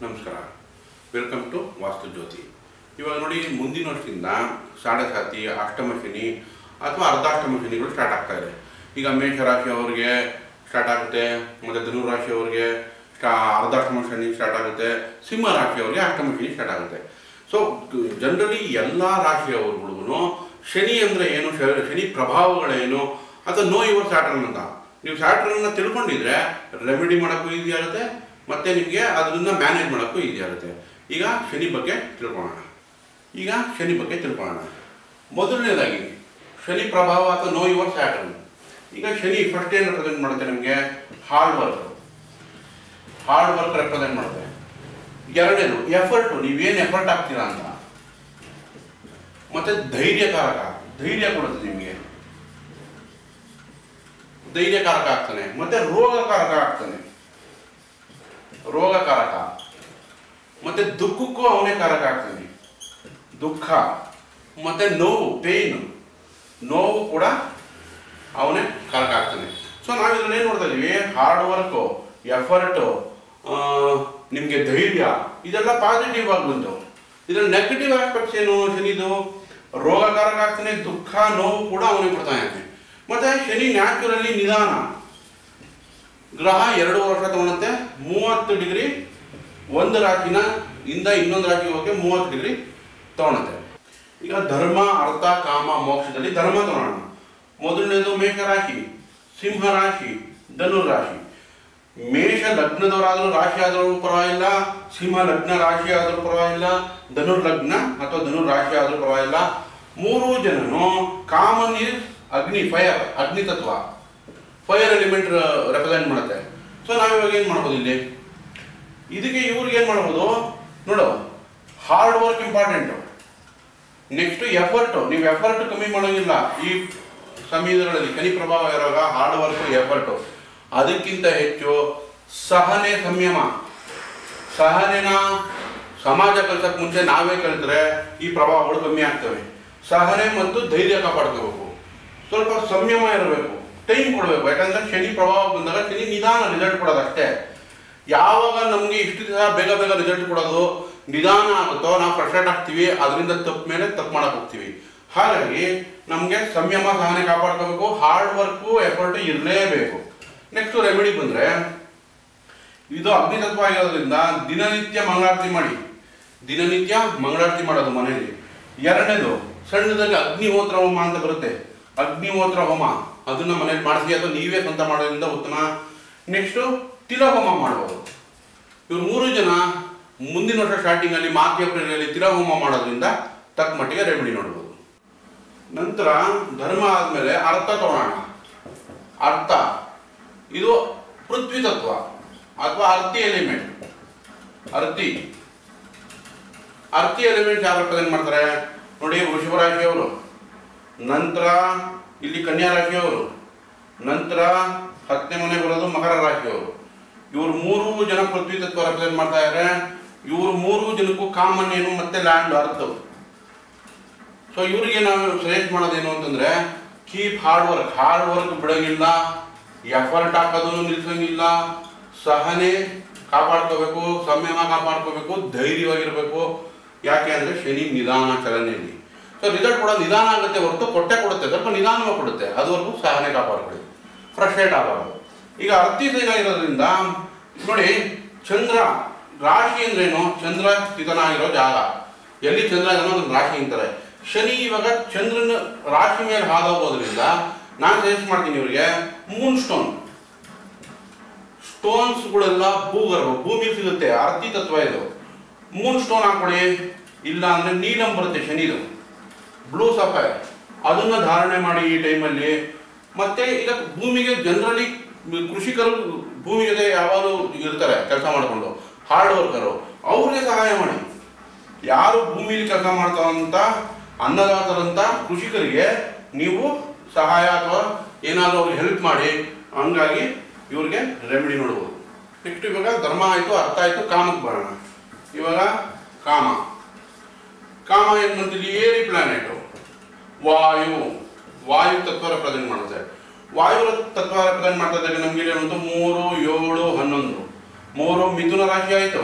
ನಮಸ್ಕಾರ, welcome to ವಾಸ್ತು ಜ್ಯೋತಿ. ಇವಾಗ ನೋಡಿ, ಮುಂದಿನ ವರ್ಷದಿಂದ ಸಾಡಸಾತಿ, ಅಷ್ಟಮ ಶನಿ ಅಥವಾ ಅರ್ಧಾಷ್ಟಮ ಶನಿಗಳು ಸ್ಟಾರ್ಟ್ ಆಗ್ತಾ ಇದೆ. ಈಗ ಮೇಷರಾಶಿಯವರಿಗೆ ಸ್ಟಾರ್ಟ್ ಆಗುತ್ತೆ, ಮತ್ತು ಧನುರಾಶಿಯವರಿಗೆ ಅರ್ಧಾಷ್ಟಮ ಶನಿ ಸ್ಟಾರ್ಟ್ ಆಗುತ್ತೆ, ಸಿಂಹ ರಾಶಿಯವರಿಗೆ ಅಷ್ಟಮ ಶನಿ ಸ್ಟಾರ್ಟ್ ಆಗುತ್ತೆ. ಸೊ ಜನರಲಿ ಎಲ್ಲ ರಾಶಿಯವರುಗಳಿಗೂ ಶನಿ ಅಂದರೆ ಏನು, ಶನಿ ಪ್ರಭಾವಗಳೇನು, ಅಥವಾ ನೋ ಯುವರ್ ಸ್ಯಾಟರ್ನ್ ಅಂತ ನೀವು ಸ್ಯಾಟರ್ನ್ನ ತಿಳ್ಕೊಂಡಿದ್ರೆ ರೆಮಿಡಿ ಮಾಡೋಕ್ಕೂ ಈಸಿ ಆಗುತ್ತೆ, ಮತ್ತು ನಿಮಗೆ ಅದನ್ನ ಮ್ಯಾನೇಜ್ ಮಾಡೋಕ್ಕೂ ಈಸಿ ಆಗುತ್ತೆ. ಈಗ ಶನಿ ಬಗ್ಗೆ ತಿಳ್ಕೊಳ್ಳೋಣ. ಮೊದಲನೇದಾಗಿ ಶನಿ ಪ್ರಭಾವ ಅಥವಾ ನೋ ಯುವರ್ ಸ್ಯಾಟರ್ನ್. ಈಗ ಶನಿ ಫಸ್ಟ್ ಏನು ರೆಪ್ರೆಸೆಂಟ್ ಮಾಡುತ್ತೆ, ನಮಗೆ ಹಾರ್ಡ್ ವರ್ಕ್ ರೆಪ್ರೆಸೆಂಟ್ ಮಾಡುತ್ತೆ. ಎರಡನೇದು ಎಫರ್ಟು, ನೀವೇನು ಎಫರ್ಟ್ ಆಗ್ತೀರಾ ಅಂತ. ಮತ್ತೆ ಧೈರ್ಯಕಾರಕ, ಧೈರ್ಯ ಕೊಡುತ್ತೆ ನಿಮಗೆ, ಧೈರ್ಯಕಾರಕ ಆಗ್ತಾನೆ. ಮತ್ತೆ ರೋಗಕಾರಕ, ಮತ್ತೆ ದುಃಖಕ್ಕೂ ಅವನೇ ಕಾರಕ ಆಗ್ತಾನೆ. ದುಃಖ ಮತ್ತೆ ನೋವು, ನೋವು ಕೂಡ ಅವನೇ ಕಾರಕ ಆಗ್ತಾನೆ. ಸೊ ನಾವು ಇದನ್ನ ಏನು ನೋಡ್ತಾ ಇದೀವಿ, ಹಾರ್ಡ್ ವರ್ಕು, ಎಫರ್ಟು, ನಿಮಗೆ ಧೈರ್ಯ, ಇದೆಲ್ಲ ಪಾಸಿಟಿವ್ ಆಗಿ ಬಂತು. ಇದರ ನೆಗೆಟಿವ್ ಆಸ್ಪೆಕ್ಟ್ಸ್ ಏನು, ಶನಿದು ರೋಗಕಾರಕ ಆಗ್ತಾನೆ, ದುಃಖ ನೋವು ಕೂಡ ಅವನಿಗೆ ಕೊಡ್ತಾನೆ. ಮತ್ತೆ ಶನಿ ನ್ಯಾಚುರಲಿ ನಿಧಾನ, ಗ್ರಹ 2 ವರ್ಷ ತಗೊಳುತ್ತೆ. 30 ಡಿಗ್ರಿ ಒಂದು ರಾಶಿನ ಇಂದ ಇನ್ನೊಂದು ರಾಶಿಗೆ ಹೋಗಿ 30 ಡಿಗ್ರಿ ತಗೊಳುತ್ತೆ. ಈಗ ಧರ್ಮ, ಅರ್ಥ, ಕಾಮ, ಮೋಕ್ಷದಲ್ಲಿ ಧರ್ಮ ತಗೊಳ್ಳೋಣ. ಮೊದಲನೇದು ಮೇಷರಾಶಿ, ಸಿಂಹರಾಶಿ, ಧನುರಾಶಿ. ಮೇಷ ಲಗ್ನದವರಾದರೂ ರಾಶಿ ಆದರೂ ಪರವಾಗಿಲ್ಲ, ಸಿಂಹ ಲಗ್ನ ರಾಶಿ ಆದರೂ ಪರವಾಗಿಲ್ಲ, ಧನುರ್ಲಗ್ನ ಅಥವಾ ಧನುರಾಶಿ ಆದರೂ ಪರವಾಗಿಲ್ಲ. 3 ಜನನು ಕಾಮನ್ ಇಸ್ ಅಗ್ನಿ, ಅಗ್ನಿ ತತ್ವ, ಫೈರ್ ಎಲಿಮೆಂಟ್ ರೆಪ್ರೆಸೆಂಟ್ ಮಾಡುತ್ತೆ. ಸೊ ನಾವಿವಾಗ ಏನು ಮಾಡ್ಬೋದು ಇಲ್ಲಿ, ಇದಕ್ಕೆ ಇವ್ರಿಗೆ ಏನು ಮಾಡ್ಬೋದು ನೋಡು, hard work important. Next effort, ನೀವು ಎಫರ್ಟ್ ಕಮ್ಮಿ ಮಾಡೋಂಗಿಲ್ಲ ಈ ಸಮಯದಲ್ಲಿ. ಶನಿ ಪ್ರಭಾವ ಇರುವಾಗ ಹಾರ್ಡ್ ವರ್ಕು, ಎಫರ್ಟು. ಅದಕ್ಕಿಂತ ಹೆಚ್ಚು ಸಹನೆ, ಸಂಯಮ. ಸಹನೆನ ಸಮಾಜ ಕಲಿಸಕ್ಕೆ ಮುಂಚೆ ನಾವೇ ಕಲಿತ್ರೆ ಈ ಪ್ರಭಾವಗಳು ಕಮ್ಮಿ ಆಗ್ತವೆ. ಸಹನೆ ಮತ್ತು ಧೈರ್ಯ ಕಾಪಾಡ್ಕೋಬೇಕು, ಸ್ವಲ್ಪ ಸಂಯಮ ಇರಬೇಕು, ಟೈಮ್ ಕೊಡಬೇಕು. ಯಾಕಂದ್ರೆ ಶನಿ ಪ್ರಭಾವ ಬಂದಾಗ ಶನಿ ನಿಧಾನ ರಿಸಲ್ಟ್ ಕೊಡೋದು ಅಷ್ಟೇ. ಯಾವಾಗ ನಮಗೆ ಇಷ್ಟು ದಿವಸ ಬೇಗ ರಿಸಲ್ಟ್ ಕೊಡೋದು ನಿಧಾನ ಆಗುತ್ತೋ ನಾವು ಫ್ರಸ್ಟ್ರೇಟ್ ಆಗ್ತೀವಿ, ಅದರಿಂದ ತಪ್ಪು ಮೇಲೆ ತಪ್ಪು ಮಾಡಕ್ಕೆ ಹೋಗ್ತೀವಿ. ಹಾಗಾಗಿ ನಮಗೆ ಸಂಯಮ, ಸಹನೆ ಕಾಪಾಡ್ಕೋಬೇಕು, ಹಾರ್ಡ್ ವರ್ಕು, ಎಫರ್ಟ್ ಇರಲೇಬೇಕು. ನೆಕ್ಸ್ಟ್ ರೆಮಿಡಿ ಬಂದರೆ, ಇದು ಅಗ್ನಿತತ್ವ ಆಗಿರೋದ್ರಿಂದ ದಿನನಿತ್ಯ ಮಂಗಳಾರತಿ ಮಾಡೋದು ಮನೆಯಲ್ಲಿ. ಎರಡನೇದು, ಸಣ್ಣದಲ್ಲಿ ಅಗ್ನಿಹೋತ್ರ ಹೋಮ ಅಂತ ಬರುತ್ತೆ, ಅಗ್ನಿಹೋತ್ರ ಹೋಮ, ಅದನ್ನ ಮನೇಲಿ ಮಾಡಿಸಿ ಅಥವಾ ನೀವೇ ಸ್ವಂತ ಮಾಡೋದ್ರಿಂದ ಉತ್ತಮ. ನೆಕ್ಸ್ಟು ತಿಲ ಹೋಮ ಮಾಡ್ಬೋದು. ಇವ್ರು 3 ಜನ ಮುಂದಿನ ವರ್ಷ ಸ್ಟಾರ್ಟಿಂಗ್ ಅಲ್ಲಿ ಮಾರ್ಚ್ ಏಪ್ರಿಲ್ ತಿಲ ಹೋಮ ಮಾಡೋದ್ರಿಂದ ತಕ್ಕ ಮಟ್ಟಿಗೆ ರೆಮಿಡಿ ನೋಡ್ಬೋದು. ನಂತರ ಧರ್ಮ ಆದ್ಮೇಲೆ ಅರ್ಥ ತಗೊಳ್ಳೋಣ. ಅರ್ಥ ಇದು ಪೃಥ್ವಿ ತತ್ವ ಅಥವಾ ಅರ್ಥಿ ಎಲಿಮೆಂಟ್. ಅರ್ಥಿ ಎಲಿಮೆಂಟ್ ಯಾರು ರೆಪ್ರೆಸೆಂಟ್ ಮಾಡ್ತಾರೆ ನೋಡಿ, ವೃಷಭ ರಾಶಿಯವರು, ನಂತರ ಇಲ್ಲಿ ಕನ್ಯಾ ರಾಶಿಯವರು, ನಂತರ 10ನೇ ಮನೆ ಬರೋದು ಮಕರ ರಾಶಿಯವರು. ಇವರು 3 ಜನ ಪೃಥ್ವಿ ತತ್ವ ರೆಪ್ರೆಸೆಂಟ್ ಮಾಡ್ತಾ ಇದ್ದಾರೆ. ಇವರು 3 ಜನಕ್ಕೂ ಕಾಮನ್ ಏನು, ಮತ್ತೆ ಲ್ಯಾಂಡ್, ಅರ್ಥ. ಸೊ ಇವರಿಗೆ ನಾವು ಸಜೆಸ್ಟ್ ಮಾಡೋದೇನು ಅಂತಂದ್ರೆ, ಕೀಪ್ ಹಾರ್ಡ್ ವರ್ಕ್ ಬಿಡೋಂಗಿಲ್ಲ, ಎಫರ್ಟ್ ಹಾಕೋದನ್ನು ನಿಲ್ಸಂಗಿಲ್ಲ, ಸಹನೆ ಕಾಪಾಡ್ಕೋಬೇಕು, ಸಂಯಮ ಕಾಪಾಡ್ಕೋಬೇಕು, ಧೈರ್ಯವಾಗಿರ್ಬೇಕು. ಯಾಕೆ ಅಂದ್ರೆ ಶನಿ ನಿಧಾನ ಚಲನೆಯಲ್ಲಿ. ಸೊ ರಿಸಲ್ಟ್ ಕೂಡ ನಿಧಾನ ಆಗುತ್ತೆ ಹೊರತು ಕೊಡುತ್ತೆ, ಸ್ವಲ್ಪ ನಿಧಾನವಾಗಿ ಕೊಡುತ್ತೆ. ಅದುವರೆಗೂ ಸಹನೆ ಕಾಪಾಡ್ಕೊಳ್ಳಿ, ಫ್ರಸ್ಟ್ರೇಟ್ ಆಗಬಾರ್ದು. ಈಗ ಅರ್ಥಿ ಇರೋದ್ರಿಂದ ನೋಡಿ, ಚಂದ್ರ ರಾಶಿ ಅಂದ್ರೇನು, ಚಂದ್ರ ಸ್ಥಿತನಾಗಿರೋ ಜಾಗ, ಎಲ್ಲಿ ಚಂದ್ರ ಇದನ್ನೋ ಅದನ್ನು ರಾಶಿ ಅಂತಾರೆ. ಶನಿ ಇವಾಗ ಚಂದ್ರನ ರಾಶಿ ಮೇಲೆ ಹಾದೋಗೋದ್ರಿಂದ ನಾನು ಸಜೆಸ್ಟ್ ಮಾಡ್ತೀನಿ ಇವರಿಗೆ ಮೂನ್ ಸ್ಟೋನ್ಸ್ಗಳೆಲ್ಲ ಭೂಮಿಗೆ ಸಿಗುತ್ತೆ, ಅರ್ಥಿ ತತ್ವ ಇದು. ಮೂನ್ ಸ್ಟೋನ್ ಹಾಕೊಳ್ಳಿ, ಇಲ್ಲ ಅಂದ್ರೆ ನೀಲಂ ಬರುತ್ತೆ ಶನಿದು, ಬ್ಲೂ ಸಫೈರ್, ಅದನ್ನ ಧಾರಣೆ ಮಾಡಿ ಈ ಟೈಮಲ್ಲಿ. ಮತ್ತೆ ಈಗ ಭೂಮಿಗೆ ಜನರಲಿ ಕೃಷಿಕರು ಭೂಮಿ ಜೊತೆ ಯಾವಾಗಲೂ ಇರ್ತಾರೆ ಕೆಲಸ ಮಾಡಿಕೊಂಡು, ಹಾರ್ಡ್ ವರ್ಕರು, ಅವ್ರಿಗೆ ಸಹಾಯ ಮಾಡಿ. ಯಾರು ಭೂಮಿಲಿ ಕೆಲಸ ಮಾಡ್ತಾರಂತ ಅನ್ನದಾತರಂತ ಕೃಷಿಕರಿಗೆ ನೀವು ಸಹಾಯ ಅಥವಾ ಏನಾದರೂ ಅವ್ರಿಗೆ ಹೆಲ್ಪ್ ಮಾಡಿ. ಹಂಗಾಗಿ ಇವ್ರಿಗೆ ರೆಮಿಡಿ ನೋಡ್ಬೋದು. ನೆಕ್ಸ್ಟ್ ಇವಾಗ ಧರ್ಮ ಆಯಿತು, ಅರ್ಥ ಆಯಿತು, ಕಾಮಕ್ಕೆ ಬರೋಣ. ಇವಾಗ ಕಾಮ ಏನು ಅಂತೀವಿ, ಏರಿ ಪ್ಲಾನೆಟು, ವಾಯು ತತ್ವ ರೆಪ್ರೆಸೆಂಟ್ ಮಾಡುತ್ತೆ. ವಾಯು ತತ್ವ ರೆಪ್ರೆಸೆಂಟ್ ಮಾಡ್ತಾ ಇದ್ದಾಗ ನಮಗೆ ಏನಂತ 3, 7, 11 3 ಮಿಥುನ ರಾಶಿ ಆಯಿತು,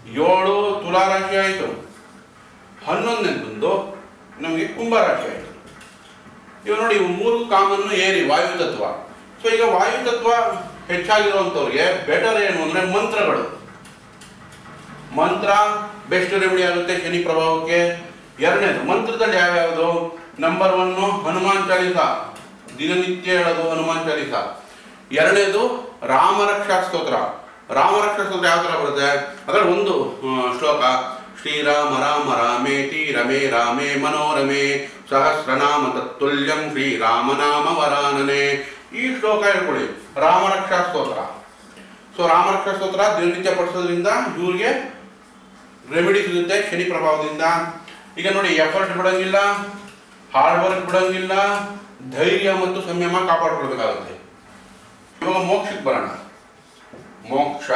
7 ತುಲಾ ರಾಶಿ ಆಯಿತು, 11 ನಮಗೆ ಕುಂಭ ರಾಶಿ ಆಯಿತು. ಇವಾಗ ನೋಡಿ, ಇವು 3 ಕಾಮನ್ನು ಏರಿ ವಾಯು ತತ್ವ. ಸೊ ಈಗ ವಾಯು ತತ್ವ ಹೆಚ್ಚಾಗಿರುವಂಥವ್ರಿಗೆ ಬೆಟರ್ ಏನು ಅಂದರೆ ಮಂತ್ರಗಳು. ಮಂತ್ರ ಬೆಸ್ಟ್ ರೆಮಿಡಿ ಆಗುತ್ತೆ ಶನಿ ಪ್ರಭಾವಕ್ಕೆ. ಎರಡನೇದು ಮಂತ್ರದಲ್ಲಿ ಯಾವ್ಯಾವುದು? ನಂಬರ್ 1 ಹನುಮಾನ್ ಚಾಲಿಸ, ದಿನನಿತ್ಯ ಹೇಳೋದು ಹನುಮಾನ್ ಚಾಲಿಸ. ಎರಡನೇದು ರಾಮರಕ್ಷಾ ಸ್ತೋತ್ರ. ರಾಮರಕ್ಷಾ ಸ್ತೋತ್ರ ಯಾವ ಥರ ಬರುತ್ತೆ? ಅದರಲ್ಲಿ ಒಂದು ಶ್ಲೋಕ, ಶ್ರೀರಾಮ ರಾಮ ರಾಮೇತಿ ರಮೇ ರಾಮೇ ಮನೋರಮೆ ಸಹಸ್ರನಾಮ ತತ್ತುಲ್ಯಂ ಶ್ರೀರಾಮನಾಮ ವರಾನನೆ. ಈ ಶ್ಲೋಕ ಹೇಳ್ಕೊಳ್ಳಿ, ರಾಮರಕ್ಷಾ ಸ್ತೋತ್ರ. ಸೊ ರಾಮರಕ್ಷಾ ಸ್ತೋತ್ರ ದಿನನಿತ್ಯ ಪಡಿಸೋದ್ರಿಂದ ಇವ್ರಿಗೆ ರೆಮಿಡಿ ಸಿಗುತ್ತೆ ಶನಿ ಪ್ರಭಾವದಿಂದ. ಈಗ ನೋಡಿ, ಎಫರ್ಟ್ ಬಿಡೋಂಗಿಲ್ಲ, ಹಾರ್ಡ್ ವರ್ಕ್ ಬಿಡೋಂಗಿಲ್ಲ, ಧೈರ್ಯ ಮತ್ತು ಸಂಯಮ ಕಾಪಾಡ್ಕೊಳ್ಬೇಕಾಗುತ್ತೆ. ಇವಾಗ ಮೋಕ್ಷಕ್ಕೆ ಬರೋಣ. ಮೋಕ್ಷ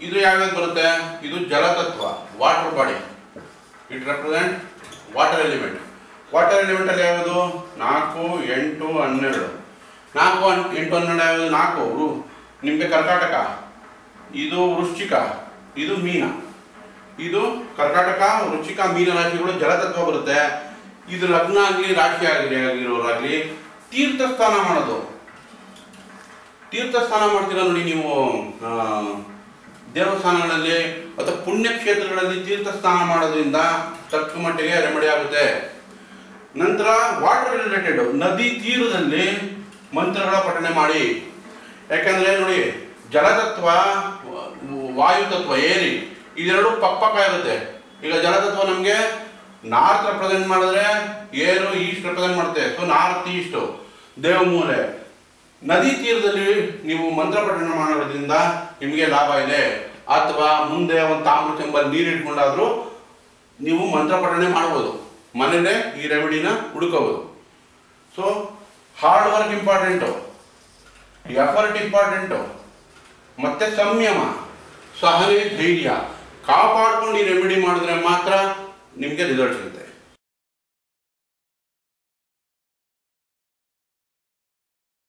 ಇದು ಯಾವ್ಯಾವ್ದು ಬರುತ್ತೆ? ಇದು ಜಲತತ್ವ, water body. It represent water element. Water element ಅಲ್ಲಿ ಯಾವುದು? 4, 8, 12. 4, 8, 12 ಯಾವುದು? 4 ನಿಮಗೆ ಕರ್ಕಾಟಕ, ಇದು ವೃಶ್ಚಿಕ, ಇದು ಮೀನ. ಇದು ಕರ್ಕಾಟಕ, ವೃಶ್ಚಿಕ, ಮೀನ ರಾಶಿಗಳು ಜಲತತ್ವ ಬರುತ್ತೆ. ಇದು ಲಗ್ನ ಆಗಲಿ ರಾಶಿ ಆಗಿರೋರಾಗಲಿ ತೀರ್ಥ ಸ್ನಾನ ಮಾಡೋದು. ತೀರ್ಥ ಸ್ನಾನ ಮಾಡ್ತೀರಾ ನೋಡಿ ನೀವು, ದೇವಸ್ಥಾನಗಳಲ್ಲಿ ಅಥವಾ ಪುಣ್ಯಕ್ಷೇತ್ರಗಳಲ್ಲಿ ತೀರ್ಥ ಸ್ನಾನ ಮಾಡೋದ್ರಿಂದ ತಕ್ಕ ಮಟ್ಟಿಗೆ ರೆಮಿಡಿ ಆಗುತ್ತೆ. ನಂತರ ವಾಟರ್ ರಿಲೇಟೆಡ್ ನದಿ ತೀರದಲ್ಲಿ ಮಂತ್ರಗಳ ಪಠನೆ ಮಾಡಿ. ಯಾಕಂದ್ರೆ ನೋಡಿ, ಜಲತತ್ವ ವಾಯುತತ್ವ ಏರಿ ಇದೆರಡು ಪಕ್ಕ ಇರುತ್ತೆ. ಈಗ ಜಲತತ್ವ ನಮಗೆ ನಾರ್ತ್ ರೆಪ್ರೆಸೆಂಟ್ ಮಾಡಿದ್ರೆ ಏರು ಈಸ್ಟ್ ರೆಪ್ರೆಸೆಂಟ್ ಮಾಡುತ್ತೆ. ಸೊ ನಾರ್ತ್ ಈಸ್ಟ್ ದೇವಮೂಲೆ. ನದಿ ತೀರದಲ್ಲಿ ನೀವು ಮಂತ್ರ ಪಠನೆ ಮಾಡೋದ್ರಿಂದ ನಿಮಗೆ ಲಾಭ ಇದೆ. ಅಥವಾ ಮುಂದೆ ಒಂದು ತಾಮ್ರ ಚೆಂಬಲ್ಲಿ ನೀರು ಇಟ್ಕೊಂಡಾದ್ರೂ ನೀವು ಮಂತ್ರ ಪಠನೆ ಮಾಡ್ಬೋದು, ಮನೇಲೆ ಈ ರೆಮಿಡಿನ ಹುಡುಕಬಹುದು. So hard work important, effort important, ಮತ್ತೆ ಸಂಯಮ, ಸಹನೆ, ಧೈರ್ಯ ಕಾಪಾಡ್ಕೊಂಡು ಈ ರೆಮಿಡಿ ಮಾಡಿದ್ರೆ ಮಾತ್ರ ನಿಮಗೆ ರಿಸಲ್ಟ್ ಸಿಗುತ್ತೆ.